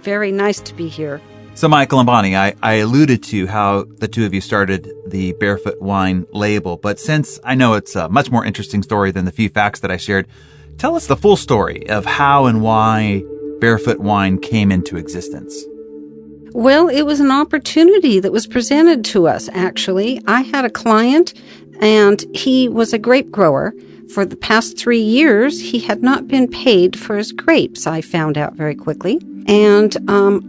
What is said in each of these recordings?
very nice to be here. So, Michael and Bonnie, I alluded to how the two of you started the Barefoot Wine label, but since I know it's a much more interesting story than the few facts that I shared, tell us the full story of how and why Barefoot Wine came into existence. Well, it was an opportunity that was presented to us, actually. I had a client, and he was a grape grower. For the past 3 years, he had not been paid for his grapes, I found out very quickly. And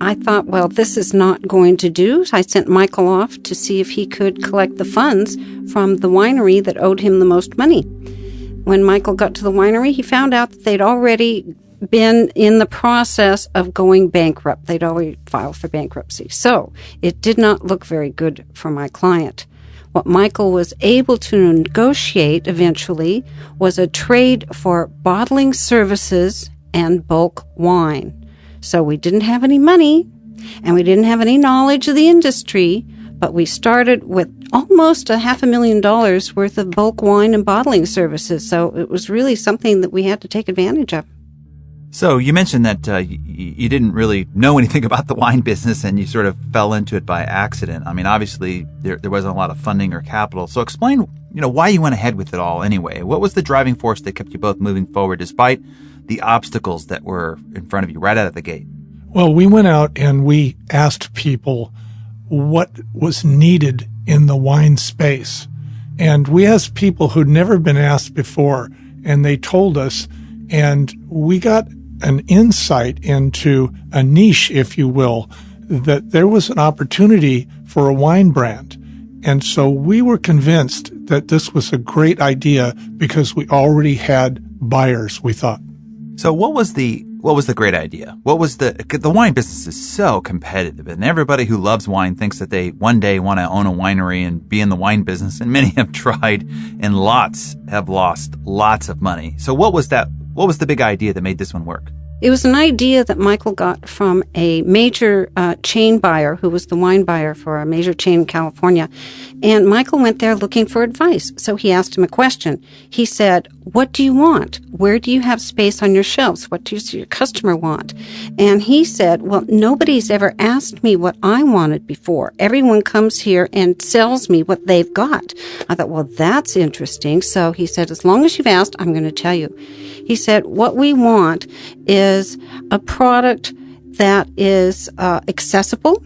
I thought, well, this is not going to do. So I sent Michael off to see if he could collect the funds from the winery that owed him the most money. When Michael got to the winery, he found out that they'd already been in the process of going bankrupt. They'd already filed for bankruptcy. So it did not look very good for my client. What Michael was able to negotiate eventually was a trade for bottling services and bulk wine. So we didn't have any money, and we didn't have any knowledge of the industry, but we started with almost $500,000 worth of bulk wine and bottling services. So it was really something that we had to take advantage of. So you mentioned that you didn't really know anything about the wine business and you sort of fell into it by accident. I mean, obviously there wasn't a lot of funding or capital. So explain, why you went ahead with it all anyway. What was the driving force that kept you both moving forward despite the obstacles that were in front of you right out of the gate? Well, we went out and we asked people what was needed in the wine space. And we asked people who'd never been asked before, and they told us, and we got an insight into a niche, if you will, that there was an opportunity for a wine brand. And so we were convinced that this was a great idea because we already had buyers, we thought. So what was the great idea? What was the wine business is so competitive, and everybody who loves wine thinks that they one day want to own a winery and be in the wine business, and many have tried, and lots have lost lots of money. So what was the big idea that made this one work? It was an idea that Michael got from a major chain buyer who was the wine buyer for a major chain in California. And Michael went there looking for advice. So he asked him a question. He said, "What do you want? Where do you have space on your shelves? What does your customer want?" And he said, "Well, nobody's ever asked me what I wanted before. Everyone comes here and sells me what they've got." I thought, well, that's interesting. So he said, "As long as you've asked, I'm going to tell you." He said, "What we want is a product that is accessible.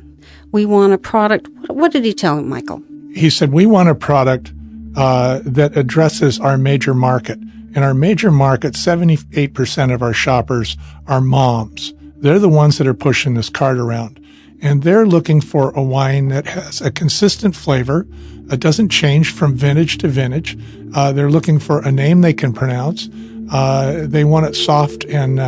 We want a product." What did he tell him, Michael? He said, "We want a product that addresses our major market. In our major market, 78% of our shoppers are moms. They're the ones that are pushing this cart around. And they're looking for a wine that has a consistent flavor. It doesn't change from vintage to vintage. They're looking for a name they can pronounce. They want it soft and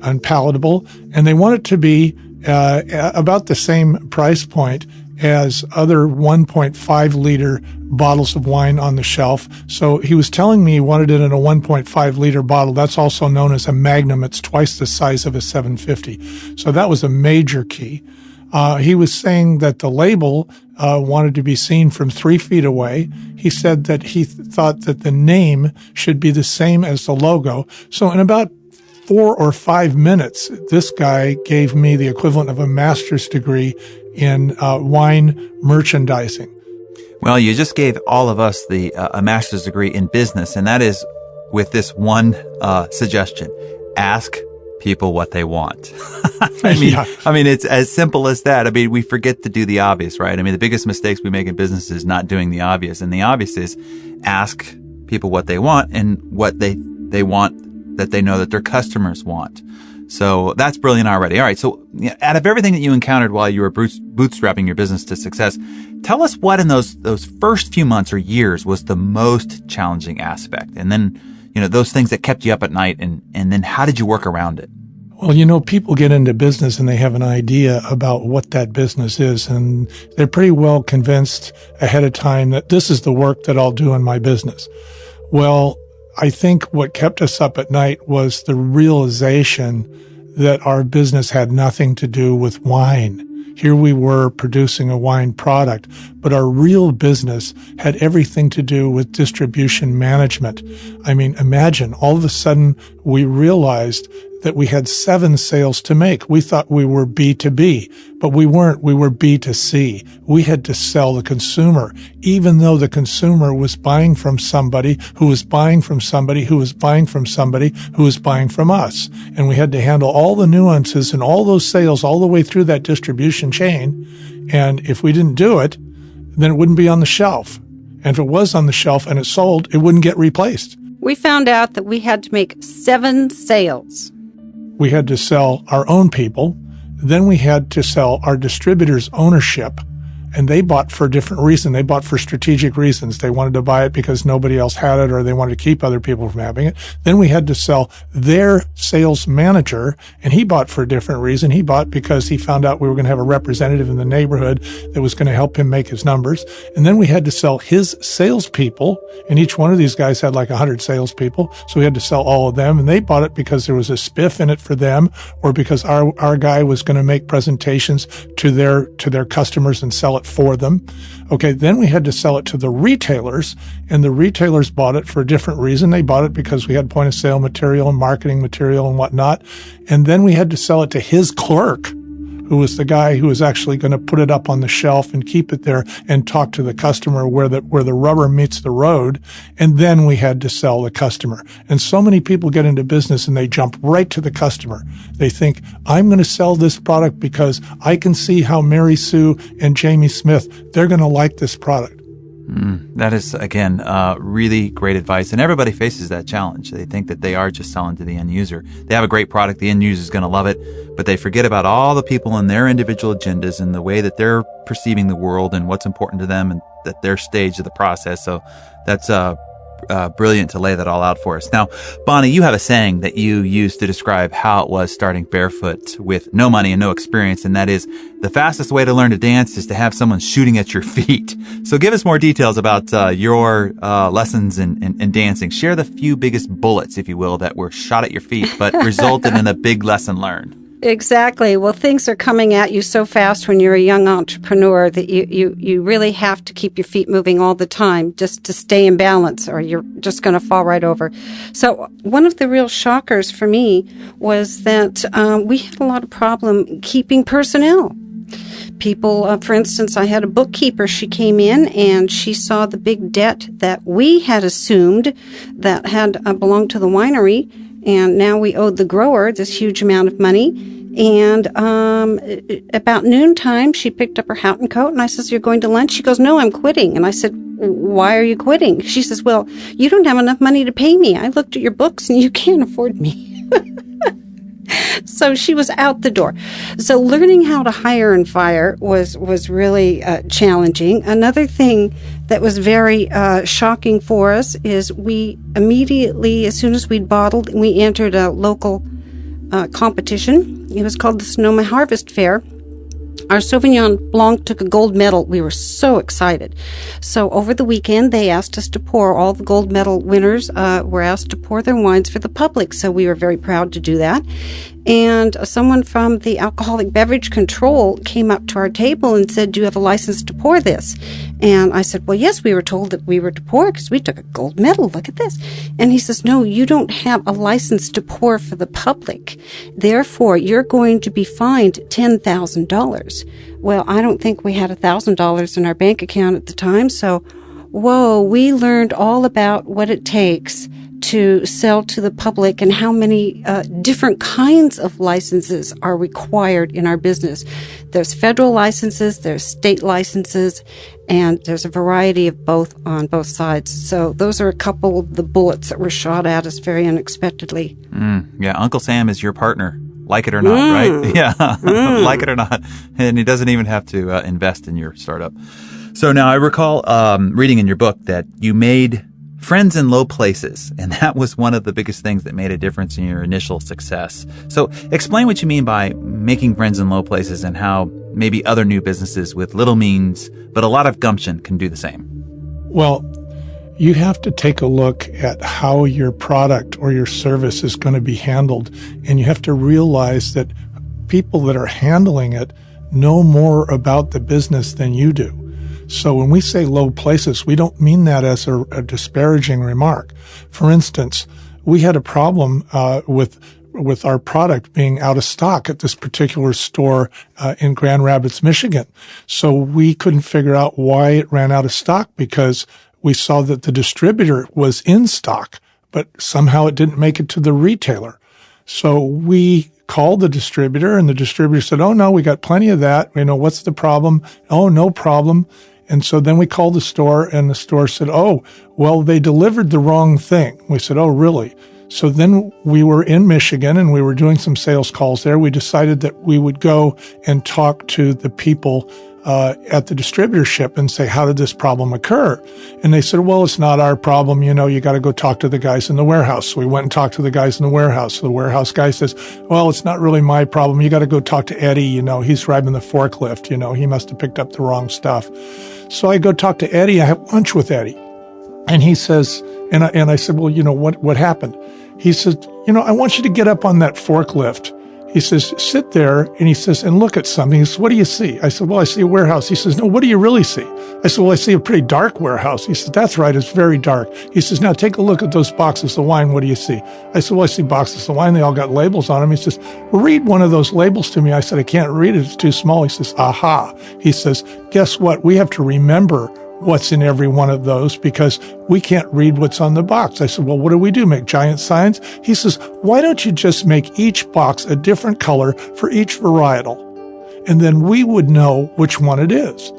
unpalatable, and they want it to be about the same price point as other 1.5 liter bottles of wine on the shelf. So he was telling me he wanted it in a 1.5 liter bottle. That's also known as a Magnum. It's twice the size of a 750. So that was a major key. He was saying that the label wanted to be seen from 3 feet away. He said that he thought that the name should be the same as the logo. So in about 4 or 5 minutes, this guy gave me the equivalent of a master's degree in wine merchandising. Well, you just gave all of us a master's degree in business, and that is with this one suggestion: ask people what they want. I mean, it's as simple as that. I mean, we forget to do the obvious, right? I mean, the biggest mistakes we make in business is not doing the obvious. And the obvious is ask people what they want and what they want that they know that their customers want. So that's brilliant already. All right. So out of everything that you encountered while you were bootstrapping your business to success, tell us what in those first few months or years was the most challenging aspect. And then, those things that kept you up at night, and then how did you work around it? Well, people get into business and they have an idea about what that business is, and they're pretty well convinced ahead of time that this is the work that I'll do in my business. Well, I think what kept us up at night was the realization that our business had nothing to do with wine. Here we were producing a wine product, but our real business had everything to do with distribution management. I mean, imagine all of a sudden we realized that we had 7 sales to make. We thought we were B2B, but we weren't. We were B2C. We had to sell the consumer, even though the consumer was buying from somebody who was buying from somebody who was buying from somebody who was buying from us. And we had to handle all the nuances and all those sales all the way through that distribution chain. And if we didn't do it, then it wouldn't be on the shelf. And if it was on the shelf and it sold, it wouldn't get replaced. We found out that we had to make 7 sales. We had to sell our own people. Then we had to sell our distributors' ownership. And they bought for a different reason. They bought for strategic reasons. They wanted to buy it because nobody else had it, or they wanted to keep other people from having it. Then we had to sell their sales manager, and he bought for a different reason. He bought because he found out we were going to have a representative in the neighborhood that was going to help him make his numbers. And then we had to sell his salespeople, and each one of these guys had like 100 salespeople. So we had to sell all of them, and they bought it because there was a spiff in it for them, or because our guy was going to make presentations to their customers and sell it for them. Okay, then we had to sell it to the retailers, and the retailers bought it for a different reason. They bought it because we had point of sale material and marketing material and whatnot. And then we had to sell it to his clerk, who was the guy who was actually going to put it up on the shelf and keep it there and talk to the customer where the rubber meets the road. And then we had to sell the customer. And so many people get into business and they jump right to the customer. They think, I'm going to sell this product because I can see how Mary Sue and Jamie Smith, they're going to like this product. That is, again, really great advice. And everybody faces that challenge. They think that they are just selling to the end user. They have a great product. The end user is going to love it, but they forget about all the people and their individual agendas and the way that they're perceiving the world and what's important to them and at their stage of the process. So that's brilliant to lay that all out for us. Now, Bonnie, you have a saying that you use to describe how it was starting barefoot with no money and no experience, and that is, the fastest way to learn to dance is to have someone shooting at your feet. So give us more details about your lessons in dancing. Share the few biggest bullets, if you will, that were shot at your feet but resulted in a big lesson learned. Exactly. Well, things are coming at you so fast when you're a young entrepreneur that you really have to keep your feet moving all the time just to stay in balance, or you're just going to fall right over. So one of the real shockers for me was that we had a lot of problem keeping personnel. People, for instance, I had a bookkeeper. She came in and she saw the big debt that we had assumed that had belonged to the winery. And now we owed the grower this huge amount of money. And about noontime, she picked up her hat and coat, and I says, "You're going to lunch?" She goes, "No, I'm quitting." And I said, "Why are you quitting?" She says, "Well, you don't have enough money to pay me. I looked at your books, and you can't afford me." So she was out the door. So learning how to hire and fire was really challenging. Another thing that was very shocking for us is we immediately, as soon as we'd bottled, we entered a local competition. It was called the Sonoma Harvest Fair. Our Sauvignon Blanc took a gold medal. We were so excited. So over the weekend, they asked us to pour. All the gold medal winners were asked to pour their wines for the public. So we were very proud to do that. And someone from the Alcoholic Beverage Control came up to our table and said, "Do you have a license to pour this?" And I said, "Well, yes, we were told that we were to pour because we took a gold medal. Look at this." And he says, "No, you don't have a license to pour for the public. Therefore, you're going to be fined $10,000. Well, I don't think we had $1,000 in our bank account at the time. So, whoa, we learned all about what it takes to sell to the public and how many different kinds of licenses are required in our business. There's federal licenses, there's state licenses, and there's a variety of both on both sides. So those are a couple of the bullets that were shot at us very unexpectedly. Yeah, Uncle Sam is your partner. Like it or not, right? Yeah, like it or not. And he doesn't even have to invest in your startup. So now I recall reading in your book that you made friends in low places, and that was one of the biggest things that made a difference in your initial success. So explain what you mean by making friends in low places and how maybe other new businesses with little means but a lot of gumption can do the same. Well, you have to take a look at how your product or your service is going to be handled, and you have to realize that people that are handling it know more about the business than you do. So when we say low places, we don't mean that as a disparaging remark. For instance, we had a problem with with our product being out of stock at this particular store in Grand Rapids, Michigan. So we couldn't figure out why it ran out of stock, because we saw that the distributor was in stock, but somehow it didn't make it to the retailer. So we called the distributor, and the distributor said, "Oh no, we got plenty of that. What's the problem?" "Oh, no problem." And so then we called the store, and the store said, "Oh, well, they delivered the wrong thing." We said, "Oh, really?" So then we were in Michigan, and we were doing some sales calls there. We decided that we would go and talk to the people at the distributorship and say, "How did this problem occur?" And they said, "Well, it's not our problem. You got to go talk to the guys in the warehouse." So we went and talked to the guys in the warehouse. The warehouse guy says, "Well, it's not really my problem. You got to go talk to Eddie. He's driving the forklift. He must have picked up the wrong stuff." So I go talk to Eddie. I have lunch with Eddie. And he says, and I said, "Well, what happened?" He says, "I want you to get up on that forklift." He says, "Sit there," and he says, "and look at something." He says, "What do you see?" I said, "Well, I see a warehouse." He says, "No, what do you really see?" I said, "Well, I see a pretty dark warehouse." He says, "That's right, it's very dark." He says, "Now take a look at those boxes of wine. What do you see?" I said, "Well, I see boxes of wine. They all got labels on them." He says, "Well, read one of those labels to me." I said, "I can't read it. It's too small." He says, "Aha." He says, "Guess what? We have to remember what's in every one of those because we can't read what's on the box." I said, "Well, what do we do? Make giant signs?" He says, "Why don't you just make each box a different color for each varietal? And then we would know which one it is."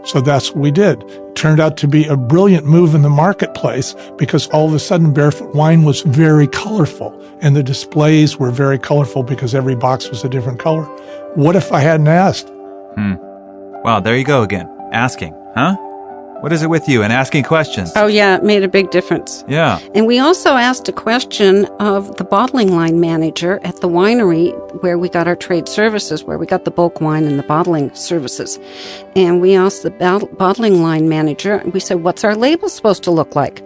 So that's what we did. It turned out to be a brilliant move in the marketplace because all of a sudden Barefoot Wine was very colorful and the displays were very colorful because every box was a different color. What if I hadn't asked? Wow, there you go again. Asking, huh? What is it with you and asking questions? Oh, yeah, it made a big difference. Yeah. And we also asked a question of the bottling line manager at the winery where we got our trade services, where we got the bulk wine and the bottling services. And we asked the bottling line manager, we said, "What's our label supposed to look like?"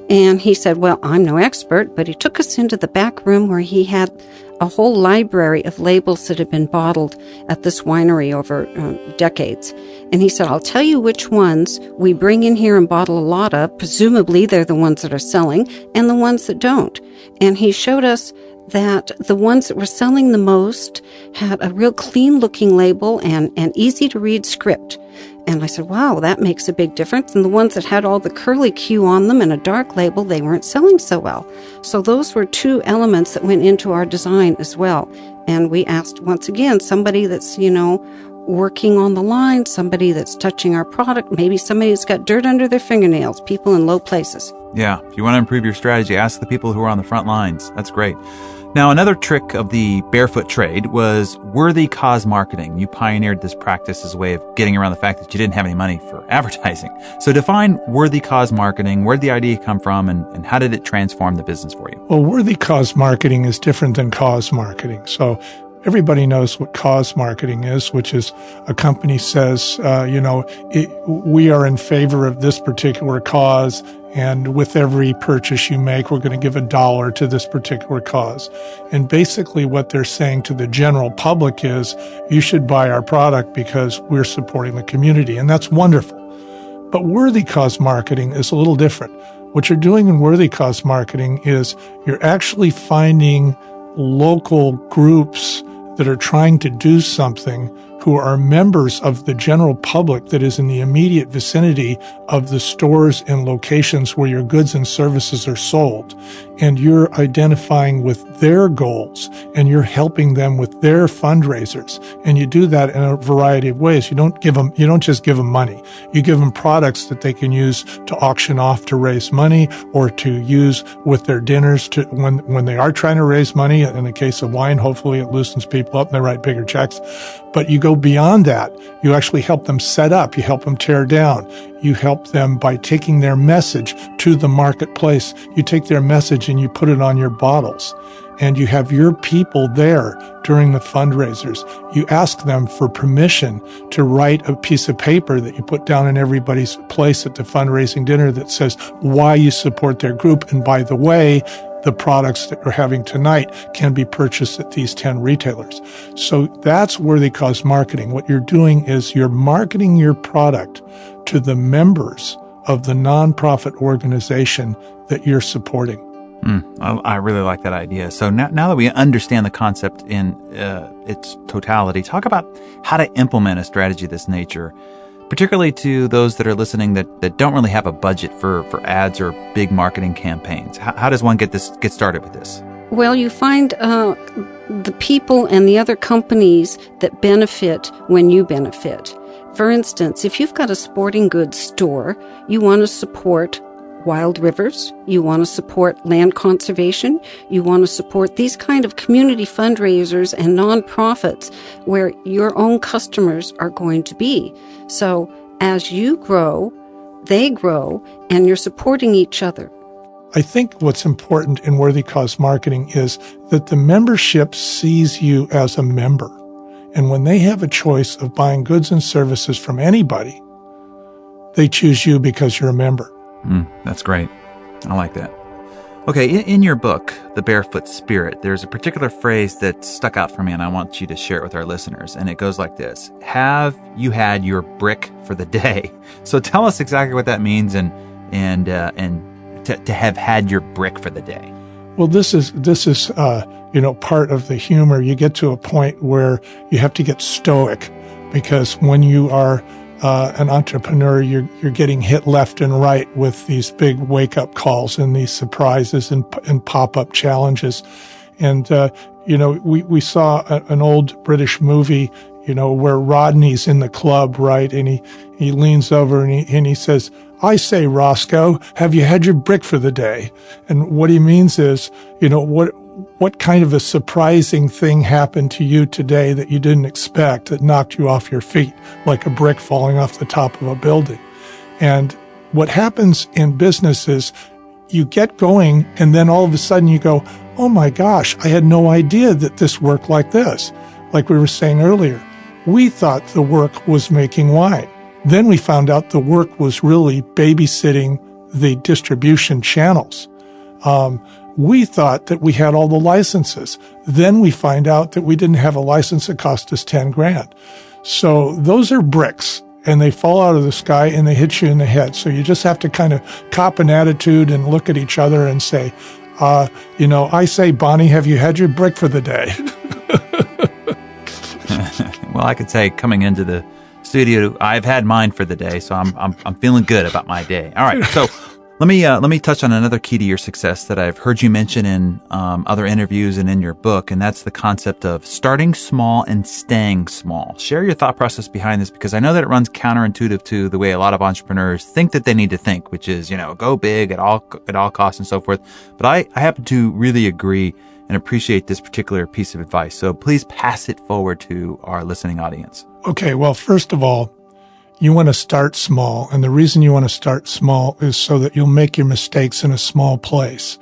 And he said, "Well, I'm no expert," but he took us into the back room where he had a whole library of labels that had been bottled at this winery over decades. And he said, "I'll tell you which ones we bring in here and bottle a lot of. Presumably they're the ones that are selling and the ones that don't." And he showed us that the ones that were selling the most had a real clean looking label and easy to read script. And I said, "Wow, that makes a big difference." And the ones that had all the curly Q on them and a dark label, they weren't selling so well. So those were two elements that went into our design as well. And we asked, once again, somebody that's, working on the line, somebody that's touching our product, maybe somebody that's got dirt under their fingernails, people in low places. Yeah, if you want to improve your strategy, ask the people who are on the front lines. That's great. Now, another trick of the barefoot trade was worthy cause marketing. You pioneered this practice as a way of getting around the fact that you didn't have any money for advertising. So define worthy cause marketing. Where did the idea come from, and how did it transform the business for you? Well, worthy cause marketing is different than cause marketing. So everybody knows what cause marketing is, which is a company says, we are in favor of this particular cause, and with every purchase you make, we're going to give $1 to this particular cause. And basically what they're saying to the general public is, you should buy our product because we're supporting the community. And that's wonderful. But worthy cause marketing is a little different. What you're doing in worthy cause marketing is you're actually finding local groups that are trying to do something who are members of the general public that is in the immediate vicinity of the stores and locations where your goods and services are sold. And you're identifying with their goals and you're helping them with their fundraisers. And you do that in a variety of ways. You don't just give them money. You give them products that they can use to auction off to raise money or to use with their dinners to when they are trying to raise money. In the case of wine, hopefully it loosens people up and they write bigger checks. But you go beyond that. You actually help them set up. You help them tear down. You help them by taking their message to the marketplace. You take their message and you put it on your bottles. And you have your people there during the fundraisers. You ask them for permission to write a piece of paper that you put down in everybody's place at the fundraising dinner that says why you support their group. And by the way, the products that you're having tonight can be purchased at these 10 retailers. So that's worthy cause marketing. What you're doing is you're marketing your product to the members of the nonprofit organization that you're supporting. I really like that idea. So now that we understand the concept in its totality, talk about how to implement a strategy of this nature, particularly to those that are listening that don't really have a budget for ads or big marketing campaigns. How does one get started with this? Well, you find the people and the other companies that benefit when you benefit. For instance, if you've got a sporting goods store, you want to support wild rivers, you want to support land conservation, you want to support these kind of community fundraisers and nonprofits where your own customers are going to be. So as you grow, they grow, and you're supporting each other. I think what's important in Worthy Cause marketing is that the membership sees you as a member. And when they have a choice of buying goods and services from anybody, they choose you because you're a member. That's great. I like that. Okay, in your book, The Barefoot Spirit, there's a particular phrase that stuck out for me, and I want you to share it with our listeners. And it goes like this: have you had your brick for the day? So tell us exactly what that means and to have had your brick for the day. Well, this is part of the humor. You get to a point where you have to get stoic, because when you are an entrepreneur, you're getting hit left and right with these big wake-up calls and these surprises and pop-up challenges. And we saw an old British movie, where Rodney's in the club, right? And he leans over and he says, "I say, Roscoe, have you had your brick for the day?" And what he means is, what kind of a surprising thing happened to you today that you didn't expect, that knocked you off your feet like a brick falling off the top of a building? And what happens in business is you get going, and then all of a sudden you go, "Oh my gosh, I had no idea that this worked like this." Like we were saying earlier, we thought the work was making wine. Then we found out the work was really babysitting the distribution channels. We thought that we had all the licenses. Then we find out that we didn't have a license that cost us $10,000. So those are bricks, and they fall out of the sky and they hit you in the head. So you just have to kind of cop an attitude and look at each other and say, I say, Bonnie, have you had your brick for the day? Well, I could say coming into the studio, I've had mine for the day, so I'm feeling good about my day. All right, so let me touch on another key to your success that I've heard you mention in other interviews and in your book, and that's the concept of starting small and staying small. Share your thought process behind this, because I know that it runs counterintuitive to the way a lot of entrepreneurs think that they need to think, which is go big at all costs and so forth. But I happen to really agree and appreciate this particular piece of advice. So please pass it forward to our listening audience. Okay, well, first of all, you want to start small. And the reason you want to start small is so that you'll make your mistakes in a small place.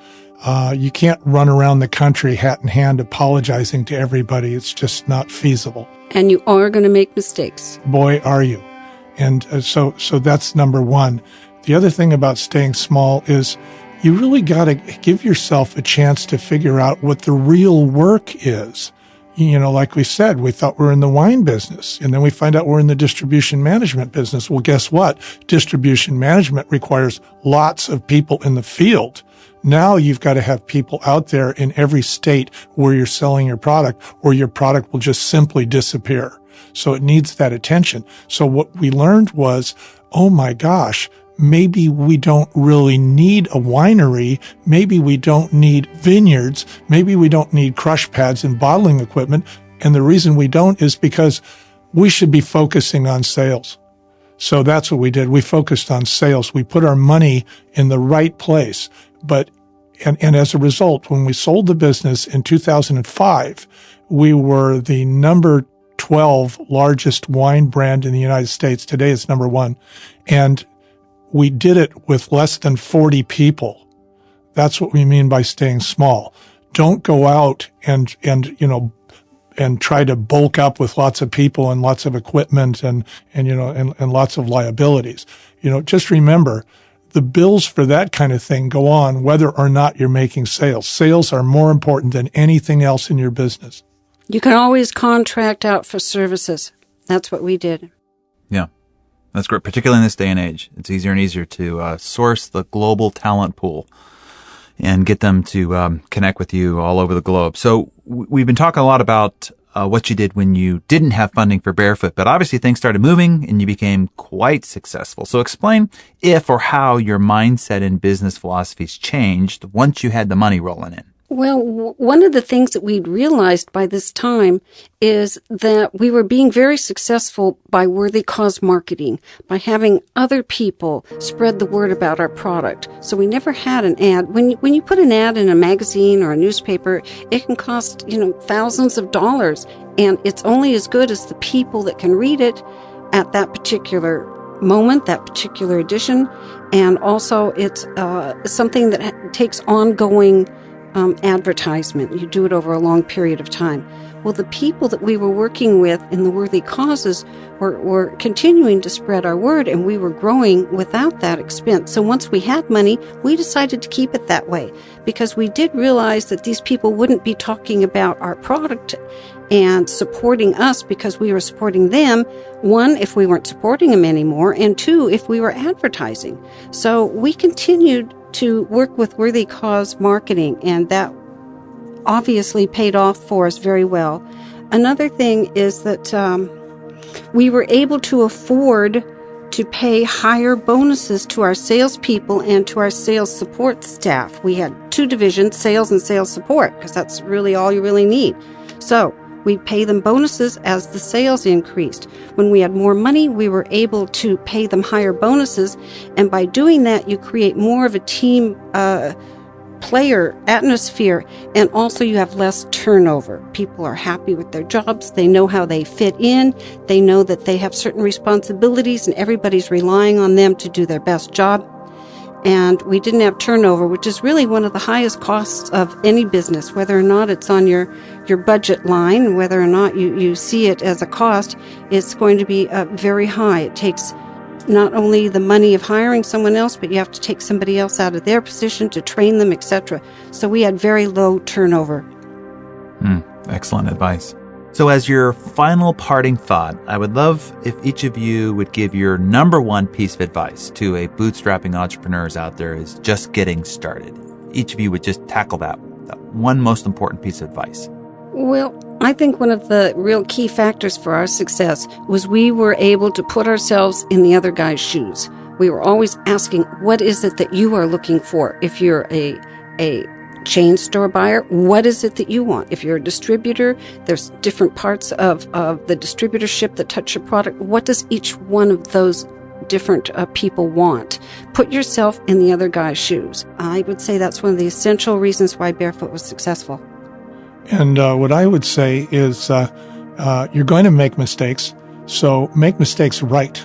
You can't run around the country hat in hand apologizing to everybody. It's just not feasible. And you are going to make mistakes. Boy, are you. And so that's number one. The other thing about staying small is you really got to give yourself a chance to figure out what the real work is. Like we said, we thought we were in the wine business, and then we find out we're in the distribution management business. Well, guess what? Distribution management requires lots of people in the field. Now you've got to have people out there in every state where you're selling your product, or your product will just simply disappear. So it needs that attention. So what we learned was, oh my gosh, maybe we don't really need a winery. Maybe we don't need vineyards. Maybe we don't need crush pads and bottling equipment. And the reason we don't is because we should be focusing on sales. So that's what we did. We focused on sales. We put our money in the right place. And as a result, when we sold the business in 2005, we were the number 12 largest wine brand in the United States. Today it's number 1. And we did it with less than 40 people. That's what we mean by staying small. Don't go out and try to bulk up with lots of people and lots of equipment and lots of liabilities. Just remember, the bills for that kind of thing go on whether or not you're making sales. Sales are more important than anything else in your business. You can always contract out for services. That's what we did. Yeah. That's great, particularly in this day and age. It's easier and easier to source the global talent pool. and get them to connect with you all over the globe. So we've been talking a lot about what you did when you didn't have funding for Barefoot, but obviously things started moving and you became quite successful. So explain if or how your mindset and business philosophies changed once you had the money rolling in. Well, one of the things that we'd realized by this time is that we were being very successful by worthy cause marketing, by having other people spread the word about our product. So we never had an ad. When you put an ad in a magazine or a newspaper, it can cost, thousands of dollars, and it's only as good as the people that can read it at that particular moment, that particular edition. And also it's something that takes ongoing advertisement. You do it over a long period of time. Well, the people that we were working with in the worthy causes were continuing to spread our word, and we were growing without that expense. So once we had money, we decided to keep it that way, because we did realize that these people wouldn't be talking about our product and supporting us because we were supporting them. One, if we weren't supporting them anymore, and two, if we were advertising. So we continued to work with worthy cause marketing, and that obviously paid off for us very well. Another thing is that we were able to afford to pay higher bonuses to our salespeople and to our sales support staff. We had two divisions, sales and sales support, because that's really all you really need. So we pay them bonuses as the sales increased. When we had more money, we were able to pay them higher bonuses. And by doing that, you create more of a team player atmosphere. And also you have less turnover. People are happy with their jobs. They know how they fit in. They know that they have certain responsibilities and everybody's relying on them to do their best job. And we didn't have turnover, which is really one of the highest costs of any business, whether or not it's on your budget line, whether or not you see it as a cost, it's going to be very high. It takes not only the money of hiring someone else, but you have to take somebody else out of their position to train them, etc. So we had very low turnover. Excellent advice. So as your final parting thought, I would love if each of you would give your number one piece of advice to a bootstrapping entrepreneurs out there who's just getting started. Each of you would just tackle that one most important piece of advice. Well, I think one of the real key factors for our success was we were able to put ourselves in the other guy's shoes. We were always asking, what is it that you are looking for? If you're a chain store buyer, what is it that you want? If you're a distributor, there's different parts of the distributorship that touch your product. What does each one of those different people want? Put yourself in the other guy's shoes. I would say that's one of the essential reasons why Barefoot was successful. And what I would say is you're going to make mistakes, so make mistakes right.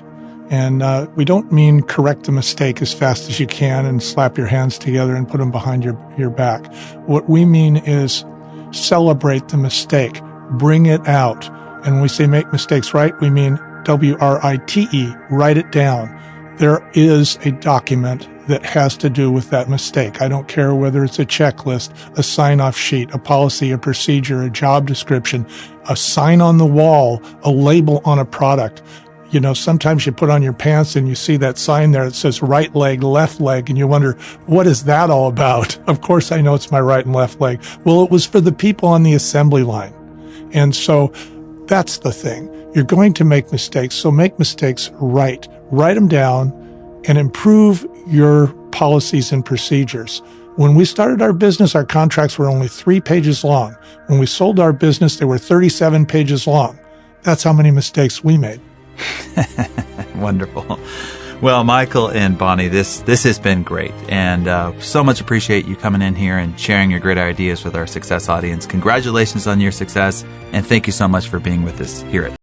And we don't mean correct the mistake as fast as you can and slap your hands together and put them behind your back. What we mean is celebrate the mistake, bring it out. And when we say make mistakes right, we mean W-R-I-T-E, write it down. There is a document that has to do with that mistake. I don't care whether it's a checklist, a sign-off sheet, a policy, a procedure, a job description, a sign on the wall, a label on a product. Sometimes you put on your pants and you see that sign there that says right leg, left leg, and you wonder, what is that all about? Of course I know it's my right and left leg. Well, it was for the people on the assembly line. And so that's the thing. You're going to make mistakes, so make mistakes right. Write them down and improve your policies and procedures. When we started our business, our contracts were only 3 pages long. When we sold our business, they were 37 pages long. That's how many mistakes we made. Wonderful. Well, Michael and Bonnie, this has been great, and so much appreciate you coming in here and sharing your great ideas with our success audience. Congratulations on your success, and thank you so much for being with us here at